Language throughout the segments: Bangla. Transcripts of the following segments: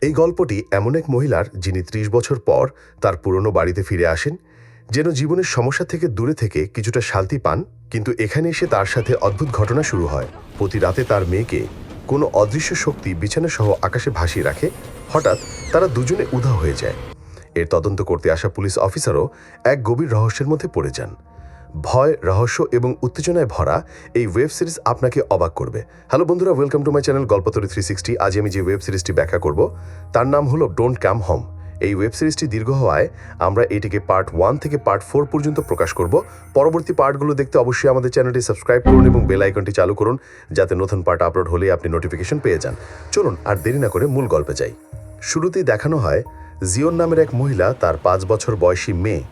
এই গল্পটি এমন এক মহিলার যিনি ৩০ বছর পর তার পুরনো বাড়িতে ফিরে আসেন, যেন জীবনের সমস্যা থেকে দূরে থেকে কিছুটা শান্তি পান। কিন্তু এখানে এসে তার সাথে অদ্ভুত ঘটনা শুরু হয়। প্রতি রাতে তার মেয়েকে কোনো অদৃশ্য শক্তি বিছানা সহ আকাশে ভাসিয়ে রাখে। হঠাৎ তারা দুজনে উধাও হয়ে যায়। এর তদন্ত করতে আসা পুলিশ অফিসারও এক গভীর রহস্যের মধ্যে পড়ে যান। ভয়, রহস্য এবং উত্তেজনায় ভরা এই ওয়েব সিরিজ আপনাকে অবাক করবে। হ্যালো বন্ধুরা, ওয়েলকাম টু মাই চ্যানেল গল্পতরী 360। আজ আমি যে ওয়েব সিরিজটি ব্যাখ্যা করব তার নাম হলো ডোন্ট কাম হোম। এই ওয়েব সিরিজটি দীর্ঘ হওয়ায় আমরা এটিকে পার্ট 1 থেকে পার্ট 4 পর্যন্ত প্রকাশ করব। পরবর্তী পার্টগুলো দেখতে অবশ্যই আমাদের চ্যানেলটি সাবস্ক্রাইব করুন এবং বেল আইকনটি চালু করুন, যাতে নতুন পার্ট আপলোড হলে আপনি নোটিফিকেশন পেয়ে যান। চলুন আর দেরি না করে মূল গল্পে যাই। শুরুতেই দেখানো হয় জিওন নামের এক মহিলা তার 5 বছর বয়সী মেয়ে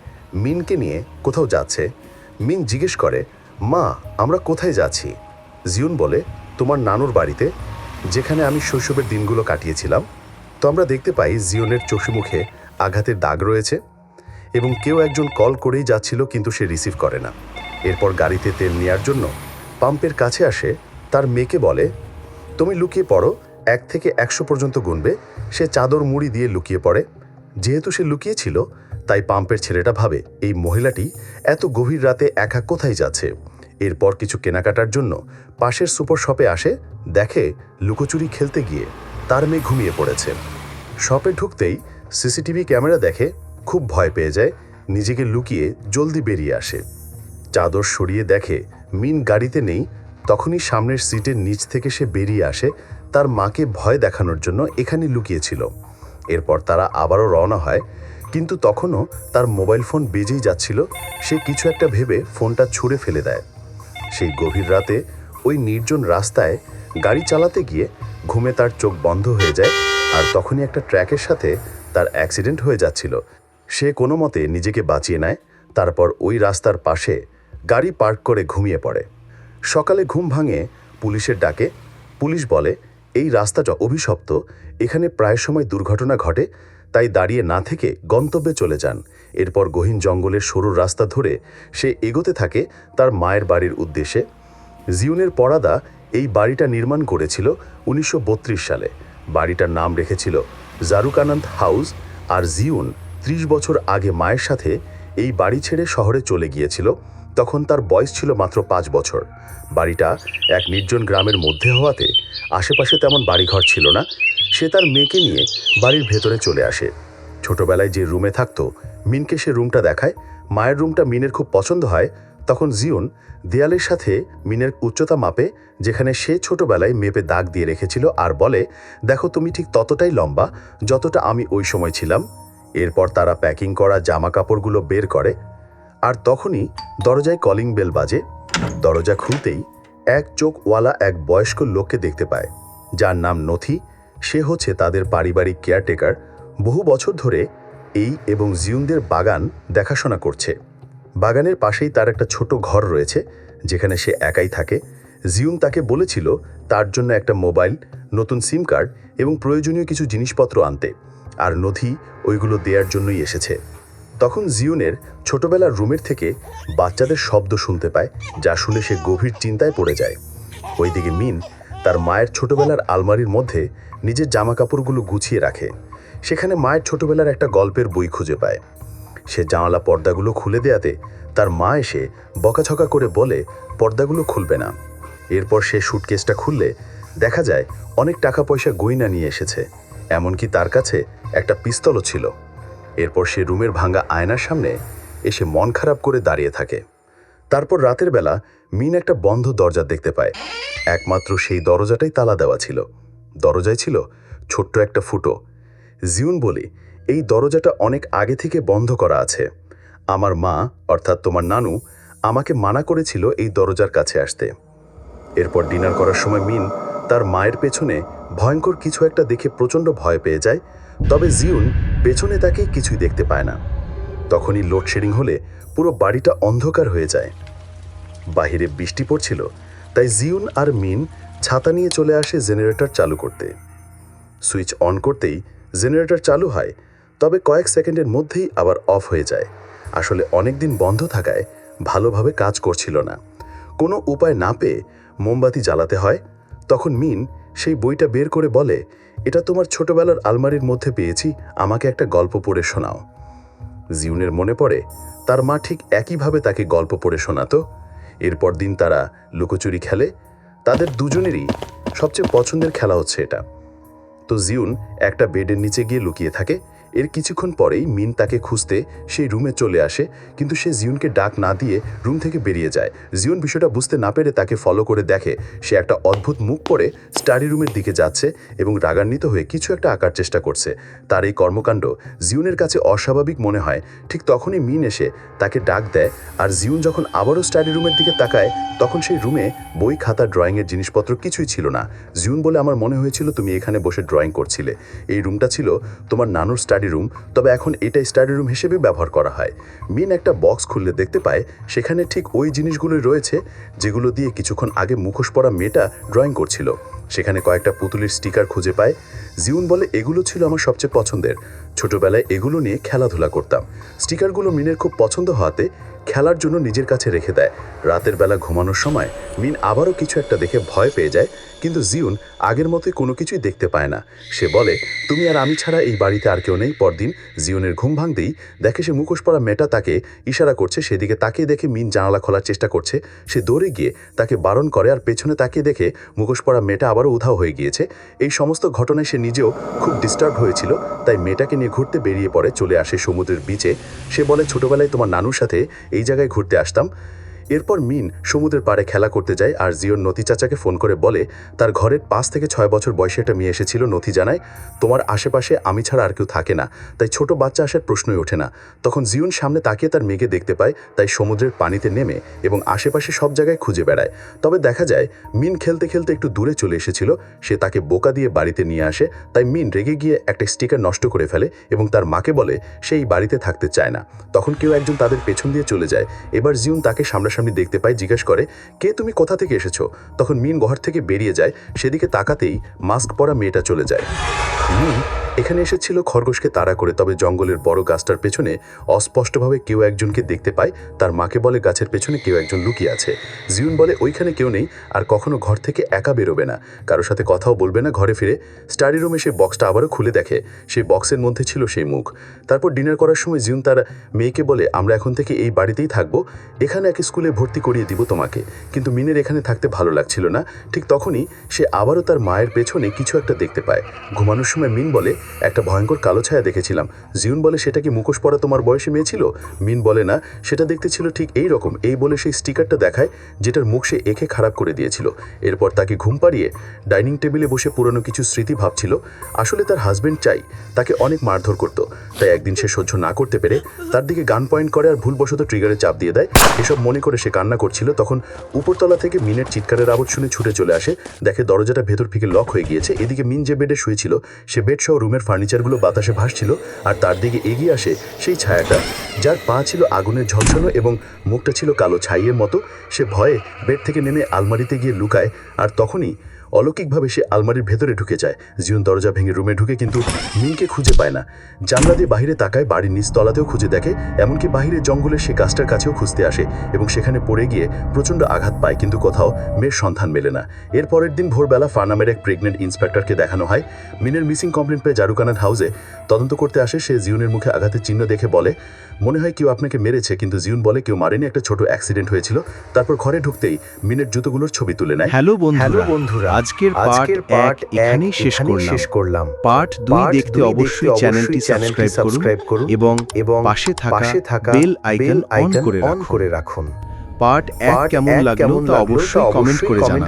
মিনকে নিয়ে কোথাও যাচ্ছে। মিন জিজ্ঞেস করে, মা, আমরা কোথায় যাচ্ছি? জিওন বলে, তোমার নানুর বাড়িতে, যেখানে আমি শৈশবের দিনগুলো কাটিয়েছিলাম। তো আমরা দেখতে পাই জিওনের চোখে মুখে আঘাতের দাগ রয়েছে এবং কেউ একজন কল করেই যাচ্ছিল, কিন্তু সে রিসিভ করে না। এরপর গাড়িতে তেল নেওয়ার জন্য পাম্পের কাছে আসে, তার মেয়েকে বলে, তুমি লুকিয়ে পড়ো, 1 থেকে 100 পর্যন্ত গুনবে। সে চাদর মুড়ি দিয়ে লুকিয়ে পড়ে। যেহেতু সে লুকিয়েছিল, তাই পাম্পের ছেলেটা ভাবে এই মহিলাটি এত গভীর রাতে একা কোথায় যাচ্ছে। এরপর কিছু কেনাকাটার জন্য পাশের সুপার শপে আসে, দেখে লুকোচুরি খেলতে গিয়ে তার মেয়ে ঘুমিয়ে পড়েছে। শপে ঢুকতেই সিসিটিভি ক্যামেরা দেখে, খুব ভয় পেয়ে যায়, নিজেকে লুকিয়ে জলদি বেরিয়ে আসে। চাদর সরিয়ে দেখে মিন গাড়িতে নেই। তখনই সামনের সিটের নিচ থেকে সে বেরিয়ে আসে, তার মাকে ভয় দেখানোর জন্য এখানে লুকিয়েছিল। এরপর তারা আবারও রওনা হয়, কিন্তু তখনও তার মোবাইল ফোন বেজেই যাচ্ছিল। সে কিছু একটা ভেবে ফোনটা ছুঁড়ে ফেলে দেয়। সেই গভীর রাতে ওই নির্জন রাস্তায় গাড়ি চালাতে গিয়ে ঘুমে তার চোখ বন্ধ হয়ে যায়, আর তখনই একটা ট্র্যাকের সাথে তার অ্যাক্সিডেন্ট হয়ে যাচ্ছিল। সে কোনো মতে নিজেকে বাঁচিয়ে নেয়। তারপর ওই রাস্তার পাশে গাড়ি পার্ক করে ঘুমিয়ে পড়ে। সকালে ঘুম ভাঙে পুলিশের ডাকে। পুলিশ বলে, এই রাস্তাটা অভিশপ্ত, এখানে প্রায় সময় দুর্ঘটনা ঘটে, তাই দাঁড়িয়ে না থেকে গন্তব্যে চলে যান। এরপর গহীন জঙ্গলের সরু রাস্তা ধরে সে এগোতে থাকে তার মায়ের বাড়ির উদ্দেশ্যে। জিওনের পরাদা এই বাড়িটা নির্মাণ করেছিল 1932 সালে। বাড়িটার নাম রেখেছিল জারুকানান্দ হাউস। আর জিওন 30 বছর আগে মায়ের সাথে এই বাড়ি ছেড়ে শহরে চলে গিয়েছিল। তখন তার বয়স ছিল মাত্র 5 বছর। বাড়িটা এক নির্জন গ্রামের মধ্যে হওয়াতে আশেপাশে তেমন বাড়িঘর ছিল না। সে তার মেয়েকে নিয়ে বাড়ির ভেতরে চলে আসে। ছোটবেলায় যে রুমে থাকতো, মিনকে সে রুমটা দেখায়। মায়ের রুমটা মিনের খুব পছন্দ হয়। তখন জিওন দেয়ালের সাথে মিনের উচ্চতা মাপে, যেখানে সে ছোটবেলায় মেপে দাগ দিয়ে রেখেছিল, আর বলে, দেখো, তুমি ঠিক ততটাই লম্বা যতটা আমি ওই সময় ছিলাম। এরপর তারা প্যাকিং করা জামা কাপড়গুলো বের করে, আর তখনই দরজায় কলিং বেল বাজে। দরজা খুলতেই এক চোখওয়ালা এক বয়স্ক লোককে দেখতে পায়, যার নাম নথি। সে হচ্ছে তাদের পারিবারিক কেয়ারটেকার। বহু বছর ধরে এই এবং জিওনদের বাগান দেখাশোনা করছে। বাগানের পাশেই তার একটা ছোট ঘর রয়েছে, যেখানে সে একাই থাকে। জিওন তাকে বলেছিল তার জন্য একটা মোবাইল, নতুন সিম কার্ড এবং প্রয়োজনীয় কিছু জিনিসপত্র আনতে, আর নথি ওইগুলো দেওয়ার জন্যই এসেছে। তখন জিওনের ছোটবেলার রুমের থেকে বাচ্চাদের শব্দ শুনতে পায়, যা শুনে সে গভীর চিন্তায় পড়ে যায়। ওইদিকে মিন তার মায়ের ছোটবেলার আলমারির মধ্যে নিজের জামা কাপড়গুলো গুছিয়ে রাখে। সেখানে মায়ের ছোটবেলার একটা গল্পের বই খুঁজে পায়। সে জানালা পর্দাগুলো খুলে দেয়াতে তার মা এসে বকাঝকা করে বলে পর্দাগুলো খুলবে না। এরপর সে সুটকেসটা খুললে দেখা যায় অনেক টাকা পয়সা গয়না নিয়ে এসেছে, এমনকি তার কাছে একটা পিস্তলও ছিল। এরপর সে রুমের ভাঙা আয়নার সামনে এসে মন খারাপ করে দাঁড়িয়ে থাকে। তারপর রাতের বেলা মিন একটা বন্ধ দরজা দেখতে পায়। একমাত্র সেই দরজাটাই তালা দেওয়া ছিল। দরজায় ছিল ছোট্ট একটা ফুটো। জিওন বলে, এই দরজাটা অনেক আগে থেকে বন্ধ করা আছে। আমার মা, অর্থাৎ তোমার নানু, আমাকে মানা করেছিল এই দরজার কাছে আসতে। এরপর ডিনার করার সময় মিন তার মায়ের পেছনে ভয়ঙ্কর কিছু একটা দেখে প্রচণ্ড ভয় পেয়ে যায়। তবে জিওন পেছনে তাকে কিছুই দেখতে পায় না। তখনই লোডশেডিং হলে পুরো বাড়িটা অন্ধকার হয়ে যায়। বাহিরে বৃষ্টি পড়ছিল, তাই জিওন আর মিন ছাতা নিয়ে চলে আসে জেনারেটর চালু করতে। সুইচ অন করতেই জেনারেটর চালু হয়, তবে কয়েক সেকেন্ডের মধ্যেই আবার অফ হয়ে যায়। আসলে অনেক দিন বন্ধ থাকায় ভালোভাবে কাজ করছিল না। কোনো উপায় না পেয়ে মোমবাতি জ্বালাতে হয়। তখন মিন সেই বইটা বের করে বলে, এটা তোমার ছোটবেলার আলমারির মধ্যে পেয়েছি, আমাকে একটা গল্প পড়ে শোনাও। জিউনের মনে পড়ে তার মা ঠিক একইভাবে তাকে গল্প পড়ে শোনাতো। এরপর দিন তারা লুকোচুরি খেলে। তাদের দুজনেরই সবচেয়ে পছন্দের খেলা হচ্ছে এটা। তো জিউন একটা বেডের নিচে গিয়ে লুকিয়ে থাকে। এর কিছুক্ষণ পরেই মিন তাকে খুঁজতে সেই রুমে চলে আসে, কিন্তু সে জিউনকে ডাক না দিয়ে রুম থেকে বেরিয়ে যায়। জিউন বিষয়টা বুঝতে না পেরে তাকে ফলো করে দেখে সে একটা অদ্ভুত মুখ পরে স্টাডি রুমের দিকে যাচ্ছে এবং রাগান্বিত হয়ে কিছু একটা আঁকার চেষ্টা করছে। তার এই কর্মকাণ্ড জিউনের কাছে অস্বাভাবিক মনে হয়। ঠিক তখনই মিন এসে তাকে ডাক দেয়, আর জিউন যখন আবারও স্টাডি রুমের দিকে তাকায় তখন সেই রুমে বই, খাতা, ড্রয়িংয়ের জিনিসপত্র কিছুই ছিল না। জিউন বলে, আমার মনে হয়েছিল তুমি এখানে বসে ড্রয়িং করছিলে। এই রুমটা ছিল তোমার নানুর স্টাডি রুম, তবে এখন এটা স্টাডি রুম হিসেবে ব্যবহার করা হয়। মিন একটা বক্স খুললে দেখতে পায় সেখানে ঠিক ওই জিনিসগুলোই রয়েছে যেগুলো দিয়ে কিছুক্ষণ আগে মুখোশ পরা মেয়েটা ড্রয়িং করছিল। সেখানে কয়েকটা পুতুলের স্টিকার খুঁজে পায়। জিউন বলে, এগুলো ছিল আমার সবচেয়ে পছন্দের, ছোটবেলায় এগুলো নিয়ে খেলাধুলা করতাম। স্টিকারগুলো মিনের খুব পছন্দ হওয়াতে খেলার জন্য নিজের কাছে রেখে দেয়। রাতের বেলা ঘুমানোর সময় মিন আবারও কিছু একটা দেখে ভয় পেয়ে যায়, কিন্তু জিউন আগের মতোই কোনো কিছুই দেখতে পায় না। সে বলে, তুমি আর আমি ছাড়া এই বাড়িতে আর কেউ নেই। পরদিন জিউনের ঘুম ভাঙতেই দেখে সে মুখোশ পরা মেয়েটা তাকে ইশারা করছে। সেদিকে তাকিয়ে দেখে মিন জানালা খোলার চেষ্টা করছে। সে দৌড়ে গিয়ে তাকে বারণ করে, আর পেছনে তাকিয়ে দেখে মুখোশ পরা মেয়েটা আবারও উধাও হয়ে গিয়েছে। এই সমস্ত ঘটনায় সে নিজেও খুব ডিস্টার্ব হয়েছিল, তাই মেয়েটাকে নিয়ে ঘুরতে বেরিয়ে পড়ে। চলে আসে সমুদ্রের বিচে। সে বলে, ছোটবেলায় তোমার নানুর সাথে এই জায়গায় ঘুরতে আসতাম। এরপর মিন সমুদ্রের পাড়ে খেলা করতে যায়, আর জিওর নথি চাচাকে ফোন করে বলে তার ঘরের 5 থেকে 6 বছর বয়সী একটা মেয়ে এসেছিল। নথি জানায়, তোমার আশেপাশে আমি ছাড়া আর কেউ থাকে না, তাই ছোট বাচ্চা আসার প্রশ্নই ওঠে না। তখন জিউন সামনে তাকিয়ে তার মেয়েকে দেখতে পায়, তাই সমুদ্রের পানিতে নেমে এবং আশেপাশে সব জায়গায় খুঁজে বেড়ায়। তবে দেখা যায় মিন খেলতে খেলতে একটু দূরে চলে এসেছিল। সে তাকে বোকা দিয়ে বাড়িতে নিয়ে আসে, তাই মিন রেগে গিয়ে একটা স্টিকার নষ্ট করে ফেলে এবং তার মাকে বলে সেই বাড়িতে থাকতে চায় না। তখন কেউ একজন তাদের পেছন দিয়ে চলে যায়। এবার জিউন তাকে সামনাসামনি দেখতে পায়, জিজ্ঞেস করে, কে তুমি, কোথা থেকে এসেছো? তখন মিন ঘর থেকে বেরিয়ে যায়। সেদিকে তাকাতেই মাস্ক পরা মেয়েটা চলে যায়। মিন এখানে এসেছিল খরগোশকে তাড়া করে, তবে জঙ্গলের বড় গাছটার পেছনে অস্পষ্টভাবে কেউ একজনকে দেখতে পায়। তার মাকে বলে গাছের পেছনে কেউ একজন লুকিয়ে আছে। জিউন বলে, ওইখানে কেউ নেই, আর কখনো ঘর থেকে একা বেরোবে না, কারোর সাথে কথাও বলবে না। ঘরে ফিরে স্টাডি রুমে সেই বক্সটা আবারও খুলে দেখে সেই বক্সের মধ্যে ছিল সেই মুখ। তারপর ডিনার করার সময় জিউন তার মেয়েকে বলে, আমরা এখন থেকে এই বাড়িতেই থাকবো, এখানে এক স্কুলে ভর্তি করিয়ে দিব তোমাকে। কিন্তু মিনের এখানে থাকতে ভালো লাগছিল না। ঠিক তখনই সে আবারও তার মায়ের পেছনে কিছু একটা দেখতে পায়। ঘুমানোর সময় মিন বলে, একটা ভয়ঙ্কর কালো ছায়া দেখেছিলাম। জিউন বলে, সেটা কি মুখোশ পরা তোমার বয়সী মেয়ে ছিল? মিন বলে, না, সেটা দেখতে ছিল ঠিক এই রকম। এই বলে সেই স্টিকারটা দেখায় যেটার মুখ সে এঁকে খারাপ করে দিয়েছিল। এরপর তাকে ঘুম পাড়িয়ে ডাইনিং টেবিলে বসে পুরনো কিছু স্মৃতি ভাবছিল। আসলে তার হাজবেন্ড চাই তাকে অনেক মারধর করতো, তাই একদিন সে সহ্য না করতে পেরে তার দিকে গান পয়েন্ট করে আর ভুলবশত ট্রিগারে চাপ দিয়ে দেয়। এসব মনে করে সে কান্না করছিল। তখন উপরতলা থেকে মিনের চিৎকারের আওয়াজ শুনে ছুটে চলে আসে। দেখে দরজাটা ভেতর থেকে লক হয়ে গিয়েছে। এদিকে মিন যে বেডে শুয়েছিল সে বেড সহ রুমের ফার্নিচারগুলো বাতাসে ভাসছিল, আর তার দিকে এগিয়ে আসে সেই ছায়াটা, যার পা ছিল আগুনের ঝলসানো এবং মুখটা ছিল কালো ছাইয়ের মতো। সে ভয়ে বেড থেকে নেমে আলমারিতে গিয়ে লুকায়, আর তখনই অলৌকিকভাবে সে আলমারির ভেতরে ঢুকে যায়। জিউন দরজা ভেঙে রুমে ঢুকে কিন্তু মিনকে খুঁজে পায় না। জানলা দিয়ে বাহিরে তাকায়, বাড়ির নিচতলাতেও খুঁজে দেখে, এমনকি বাহিরের জঙ্গলের সে গাছটার কাছেও খুঁজতে আসে এবং সেখানে পড়ে গিয়ে প্রচণ্ড আঘাত পায়, কিন্তু কোথাও মেয়ের সন্ধান মেলে না। এর পরের দিন ভোরবেলা ফার্নামের এক প্রেগনেন্ট ইন্সপেক্টরকে দেখানো হয়। মিনের মিসিং কমপ্লেন পেয়ে জারুকানার হাউসে তদন্ত করতে আসে। সে জিউনের মুখে আঘাতের চিহ্ন দেখে বলে, মনে হয় কেউ আপনাকে মেরেছে, কিন্তু জিউন বলে কেউ মারেনি, একটা ছোট অ্যাক্সিডেন্ট হয়েছিল। তারপর ঘরে ঢুকতেই মিনের জুতোগুলোর ছবি তুলে নেয়। হ্যালো বন্ধুরা, আজকের পার্ট এখানেই শেষ করলাম। পার্ট 2 দেখতে অবশ্যই চ্যানেলটি সাবস্ক্রাইব করুন এবং পাশে থাকা বেল আইকন অন করে রাখুন। পার্ট 1 কেমন লাগলো তা অবশ্যই কমেন্ট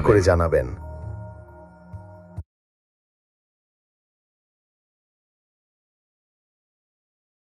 করে জানাবেন।